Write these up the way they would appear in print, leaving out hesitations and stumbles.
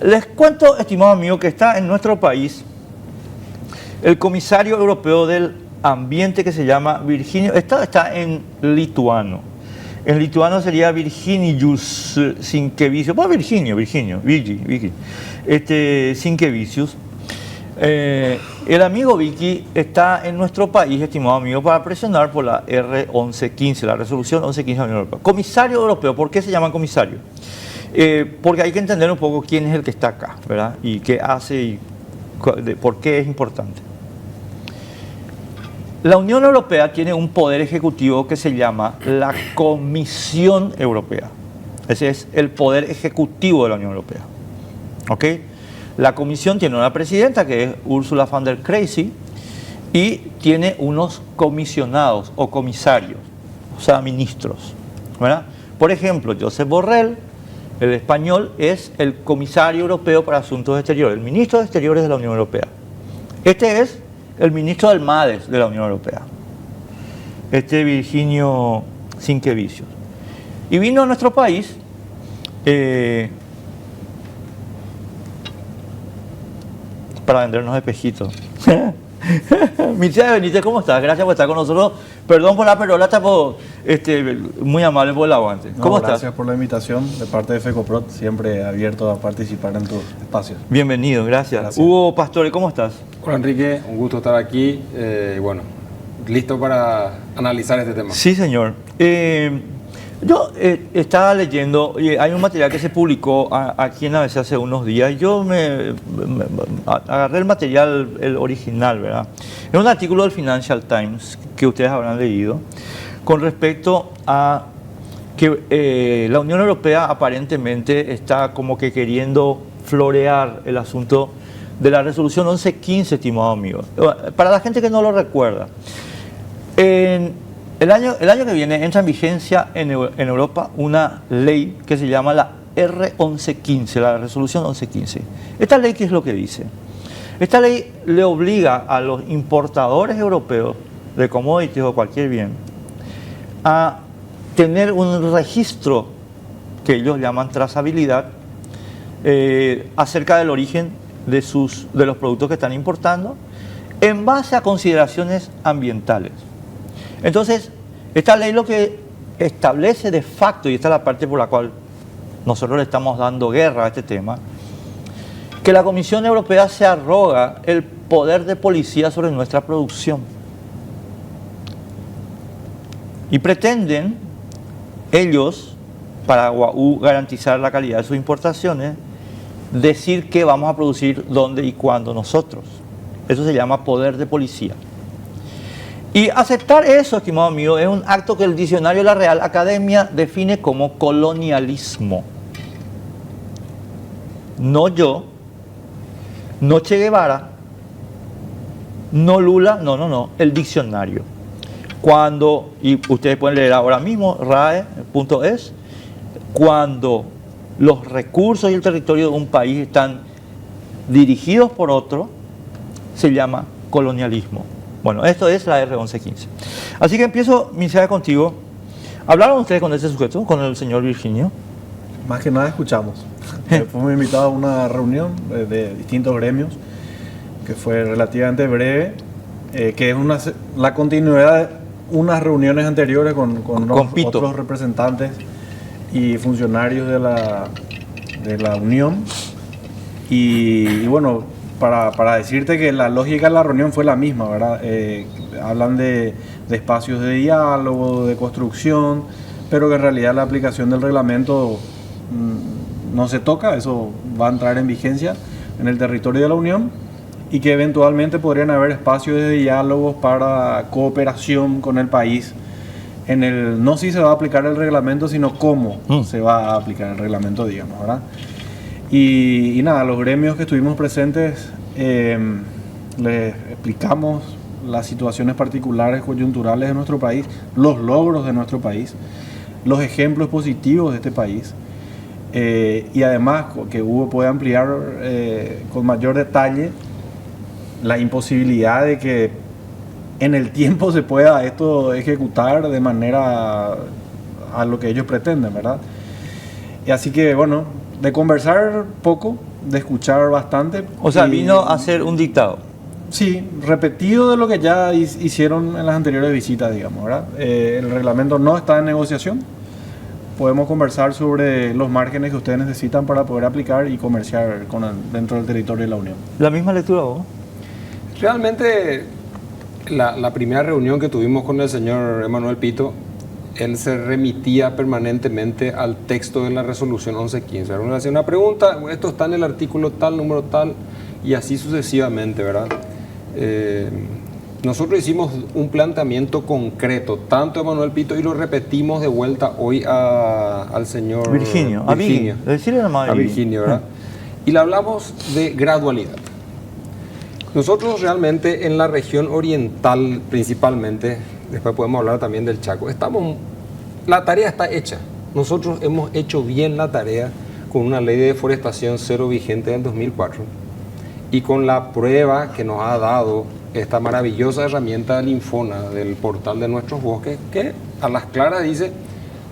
Les cuento, estimado amigo, que está en nuestro país el comisario europeo del ambiente que se llama Virginijus, está en lituano. En lituano sería Virginijus Sinkevicius, bueno, Vigi, Sinkevicius. El amigo Vicky está en nuestro país, estimado amigo, para presionar por la R1115, la resolución 1115 de la Unión Europea. Comisario europeo, ¿por qué se llama comisario? Porque hay que entender un poco quién es el que está acá, ¿verdad? Y qué hace y por qué es importante. La Unión Europea tiene un poder ejecutivo que se llama la Comisión Europea. Ese es el poder ejecutivo de la Unión Europea. ¿Ok? La Comisión tiene una presidenta que es Ursula von der Leyen y tiene unos comisionados o comisarios, o sea, ministros, ¿verdad? Por ejemplo, Josep Borrell, el español, es el comisario europeo para asuntos exteriores, el ministro de Exteriores de la Unión Europea. Este es el ministro del MADES de la Unión Europea, Virginijus Sinkevicius. Y vino a nuestro país para vendernos espejitos. Michelle Benítez, ¿cómo estás? Gracias por estar con nosotros. Perdón por la perola, muy amable por el aguante. ¿Cómo estás? Gracias por la invitación de parte de FECOPROT, siempre abierto a participar en tu espacio. Bienvenido, gracias. Hugo Pastore, ¿cómo estás? Hola Enrique, un gusto estar aquí. Bueno, listo para analizar este tema. Sí, señor. Yo estaba leyendo, hay un material que se publicó aquí en ABC hace unos días. Yo agarré el material, el original, ¿verdad? Es un artículo del Financial Times que ustedes habrán leído con respecto a que la Unión Europea aparentemente está como que queriendo florear el asunto de la resolución 1115, estimado amigo. Para la gente que no lo recuerda, el año que viene entra en vigencia en Europa una ley que se llama la R1115, la resolución 1115. ¿Esta ley qué es lo que dice? Esta ley le obliga a los importadores europeos de commodities o cualquier bien a tener un registro que ellos llaman trazabilidad acerca del origen de los productos que están importando en base a consideraciones ambientales. Entonces, esta ley lo que establece de facto, y esta es la parte por la cual nosotros le estamos dando guerra a este tema, que la Comisión Europea se arroga el poder de policía sobre nuestra producción. Y pretenden ellos, para garantizar la calidad de sus importaciones, decir que vamos a producir dónde y cuándo nosotros. Eso se llama poder de policía. Y aceptar eso, estimado amigo, es un acto que el diccionario de la Real Academia define como colonialismo. No yo, no Che Guevara, no Lula, no, el diccionario. Cuando, y ustedes pueden leer ahora mismo, RAE.es, cuando los recursos y el territorio de un país están dirigidos por otro, se llama colonialismo. Bueno, esto es la R1115. Así que empiezo mi charla contigo. ¿Hablaron ustedes con ese sujeto, con el señor Virginio? Más que nada escuchamos. Fuimos invitados a una reunión de distintos gremios que fue relativamente breve, que es la continuidad de unas reuniones anteriores con otros representantes y funcionarios de la Unión. Y bueno, para decirte que la lógica de la reunión fue la misma, ¿verdad? Hablan de espacios de diálogo, de construcción, pero que en realidad la aplicación del reglamento no se toca, eso va a entrar en vigencia en el territorio de la Unión, y que eventualmente podrían haber espacios de diálogo para cooperación con el país, no si se va a aplicar el reglamento, sino cómo se va a aplicar el reglamento, digamos, ¿verdad? Y nada, los gremios que estuvimos presentes les explicamos las situaciones particulares, coyunturales de nuestro país, los logros de nuestro país, los ejemplos positivos de este país, y además que Hugo puede ampliar con mayor detalle la imposibilidad de que en el tiempo se pueda esto ejecutar de manera a lo que ellos pretenden, ¿verdad? Y así que, bueno, de conversar poco, de escuchar bastante. O sea, y- vino a hacer un dictado. Sí, repetido de lo que ya hicieron en las anteriores visitas, digamos, ¿verdad? El reglamento no está en negociación. Podemos conversar sobre los márgenes que ustedes necesitan para poder aplicar y comerciar dentro del territorio de la Unión. La misma lectura vos. Realmente, la primera reunión que tuvimos con el señor Emanuel Pito, él se remitía permanentemente al texto de la resolución 1115. Uno le hacía una pregunta, esto está en el artículo tal, número tal, y así sucesivamente, ¿verdad? Nosotros hicimos un planteamiento concreto, tanto Emanuel Pito, y lo repetimos de vuelta hoy al señor Virginio. A Virginio. Decirle nomás a Virginio, ¿verdad? Y le hablamos de gradualidad. Nosotros realmente en la región oriental principalmente, después podemos hablar también del Chaco, la tarea está hecha. Nosotros hemos hecho bien la tarea con una ley de deforestación cero vigente del 2004 y con la prueba que nos ha dado esta maravillosa herramienta del Infona, del portal de nuestros bosques, que a las claras dice,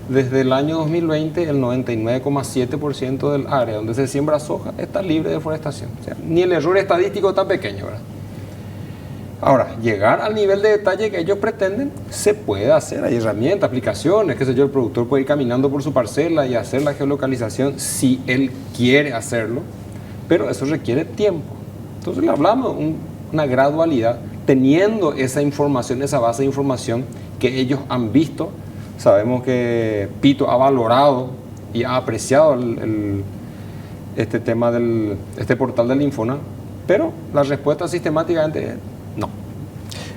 desde el año 2020 el 99,7% del área donde se siembra soja está libre de deforestación. O sea, ni el error estadístico tan pequeño, ¿verdad? Ahora, llegar al nivel de detalle que ellos pretenden, se puede hacer. Hay herramientas, aplicaciones, qué sé yo, el productor puede ir caminando por su parcela y hacer la geolocalización si él quiere hacerlo, pero eso requiere tiempo. Entonces le hablamos una gradualidad, teniendo esa información, esa base de información que ellos han visto. Sabemos que Pito ha valorado y ha apreciado este tema este portal del Infona, pero la respuesta sistemáticamente es no.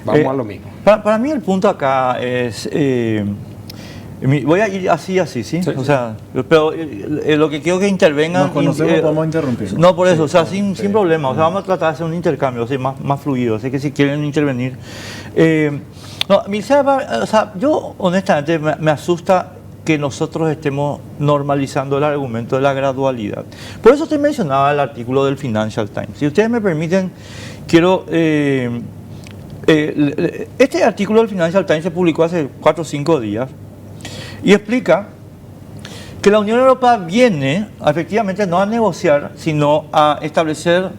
Vamos a lo mismo. Para mí el punto acá es... voy a ir así, ¿sí? Sí, O sea, pero lo que quiero que intervengan... Nos conocemos, podemos interrumpir. No, por eso, o sea, sí. sin problema. O sea, vamos a tratar de hacer un intercambio, o sea, más fluido. Así que si quieren intervenir... no, o sea, yo honestamente me asusta que nosotros estemos normalizando el argumento de la gradualidad. Por eso te mencionaba el artículo del Financial Times. Si ustedes me permiten, quiero... este artículo del Financial Times se publicó hace 4 o 5 días y explica que la Unión Europea viene efectivamente no a negociar, sino a establecer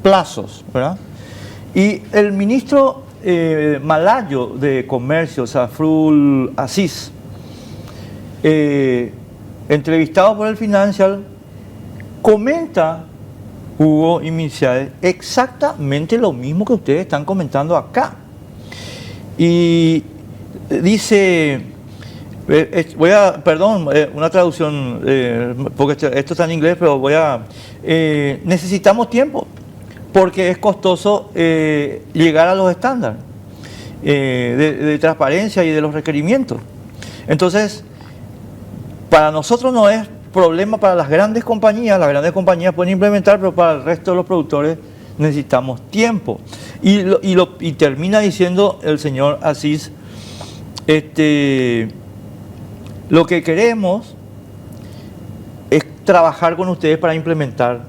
plazos, ¿verdad? Y el ministro malayo de Comercio, Zafrul Aziz, entrevistado por el Financial, comenta, Hugo y Milciades, exactamente lo mismo que ustedes están comentando acá. Y dice, una traducción, porque esto está en inglés, pero necesitamos tiempo, porque es costoso llegar a los estándares de transparencia y de los requerimientos. Entonces, para nosotros no es problema para las grandes compañías pueden implementar, pero para el resto de los productores necesitamos tiempo. Y termina diciendo el señor Aziz, lo que queremos es trabajar con ustedes para implementar.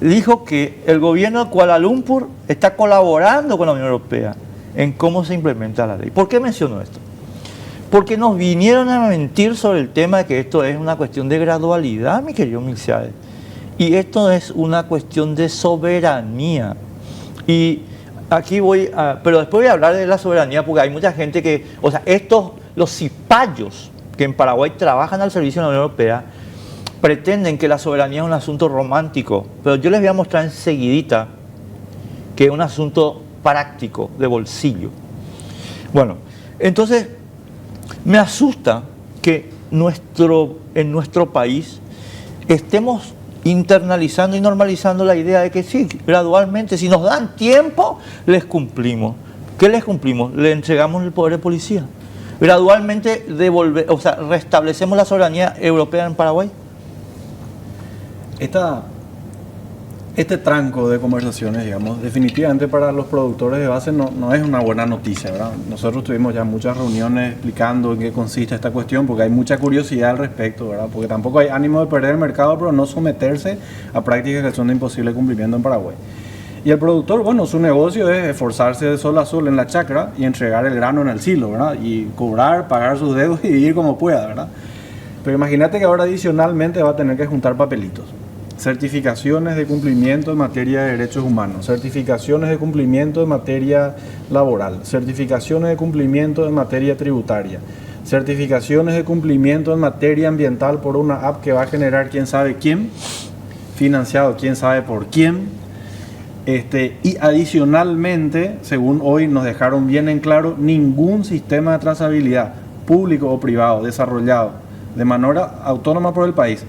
Dijo que el gobierno de Kuala Lumpur está colaborando con la Unión Europea en cómo se implementa la ley. ¿Por qué menciono esto? Porque nos vinieron a mentir sobre el tema de que esto es una cuestión de gradualidad, mi querido Milciades. Y esto es una cuestión de soberanía. Y aquí pero después voy a hablar de la soberanía, porque hay mucha gente que, o sea, los cipayos que en Paraguay trabajan al servicio de la Unión Europea, pretenden que la soberanía es un asunto romántico, pero yo les voy a mostrar enseguidita que es un asunto práctico, de bolsillo. Bueno, entonces me asusta que en nuestro país estemos internalizando y normalizando la idea de que sí, gradualmente, si nos dan tiempo, les cumplimos. ¿Qué les cumplimos? Le entregamos el poder de policía. Gradualmente restablecemos la soberanía europea en Paraguay. Este tranco de conversaciones, digamos, definitivamente para los productores de base no es una buena noticia, ¿verdad? Nosotros tuvimos ya muchas reuniones explicando en qué consiste esta cuestión, porque hay mucha curiosidad al respecto, ¿verdad? Porque tampoco hay ánimo de perder el mercado, pero no someterse a prácticas que son de imposible cumplimiento en Paraguay. Y el productor, bueno, su negocio es esforzarse de sol a sol en la chacra y entregar el grano en el silo, ¿verdad? Y cobrar, pagar sus deudas y vivir como pueda, ¿verdad? Pero imagínate que ahora adicionalmente va a tener que juntar papelitos. certificaciones de cumplimiento en materia de derechos humanos, certificaciones de cumplimiento en materia laboral, certificaciones de cumplimiento en materia tributaria, certificaciones de cumplimiento en materia ambiental por una app que va a generar quién sabe quién, financiado quién sabe por quién. Y adicionalmente, según hoy nos dejaron bien en claro, ningún sistema de trazabilidad público o privado desarrollado de manera autónoma por el país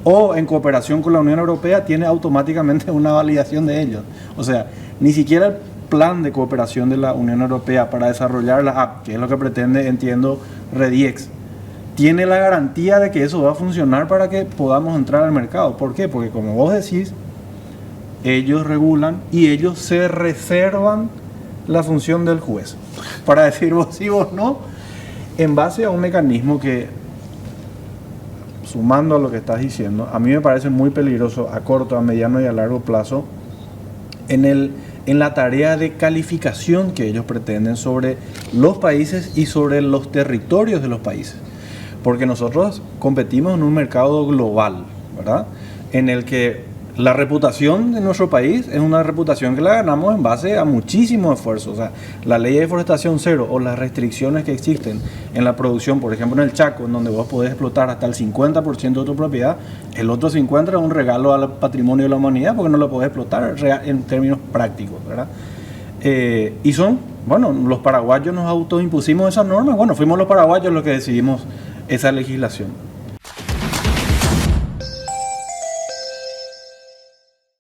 o en cooperación con la Unión Europea tiene automáticamente una validación de ellos. O sea, ni siquiera el plan de cooperación de la Unión Europea para desarrollar la app, que es lo que pretende, entiendo, REDIEX, tiene la garantía de que eso va a funcionar para que podamos entrar al mercado. ¿Por qué? Porque como vos decís, ellos regulan y ellos se reservan la función del juez para decir vos sí, vos no, en base a un mecanismo que, sumando a lo que estás diciendo, a mí me parece muy peligroso a corto, a mediano y a largo plazo en la tarea de calificación que ellos pretenden sobre los países y sobre los territorios de los países. Porque nosotros competimos en un mercado global, ¿verdad? En el que la reputación de nuestro país es una reputación que la ganamos en base a muchísimo esfuerzo. O sea, la ley de deforestación cero o las restricciones que existen en la producción, por ejemplo en el Chaco, en donde vos podés explotar hasta el 50% de tu propiedad, el otro 50% es un regalo al patrimonio de la humanidad porque no lo podés explotar en términos prácticos, ¿verdad? Y son, bueno, los paraguayos nos autoimpusimos esas normas, bueno, fuimos los paraguayos los que decidimos esa legislación.